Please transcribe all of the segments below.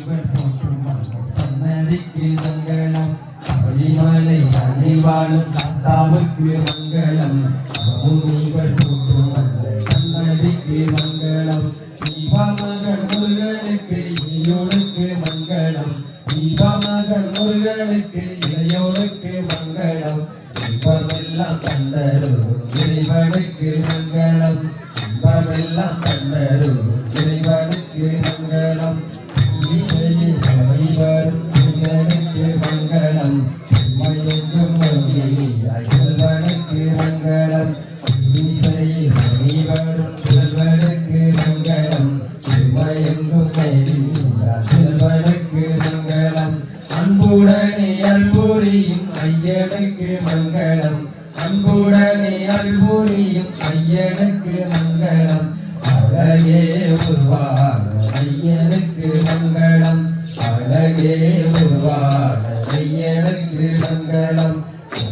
முனிவர் போற்றும் சன்னதிக்கு மங்களம் பரிமலை அணிவாளும் தாத்தாவுக்கு மங்களம் முனிவர் போற்றும் சன்னதிக்கு மங்களம் தீபமகன் முருகனுக்கு இளையோனுக்கு மங்களம் தீபமகன் முருகனுக்கு இளையோனுக்கு மங்களம் இன்பமெல்லாம் தந்தரும் இறைவனுக்கு மங்களம் இன்பமெல்லாம் தந்தரும் இறைவனுக்கு மங்களம் வரும் முருகனுக்கு மங்களம் செம்மையெங்கும் செல்வனுக்கு மங்களம் வரும் செல்வனுக்கு மங்களம் செம்மையெங்கும் செல்வனுக்கு மங்களம் அன்புடனே அல்புரியும் ஐயனுக்கு மங்களம் அன்புடனே அல்புரியும் ஐயனுக்கு மங்களம் அழகே உருவான ஐயனுக்கு மங்களம் அழகே உருவான ஐயனுக்கு மங்களம்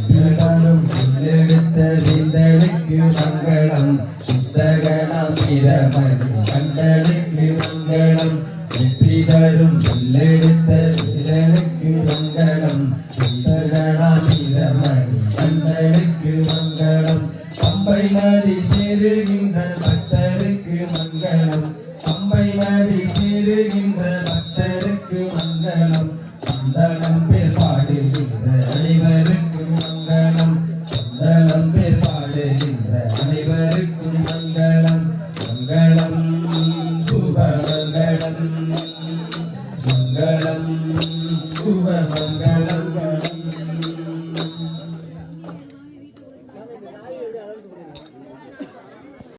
சிந்தனும் சொல்லெடுத்த சிந்தனுக்கு மங்களம் சித்தகணம் சிரமணி கண்டனுக்கு மங்களம் வெற்றி தரும் சொல்லெடுத்த சிலனுக்கு மங்களம் சித்தகணம் சிரமணி கண்டனுக்கு மங்களம் பம்பை நதி சேருகின்ற பக்தருக்கு மங்களம் பம்பை நதி சேருகின்ற பக்தருக்கு மங்களம் சந்தனம் பேர் பாடுகின்ற அனைவருக்கு மங்களம் சந்தனம் பேர் பாடுகின்ற அனைவருக்கும் மங்களம் மங்களம்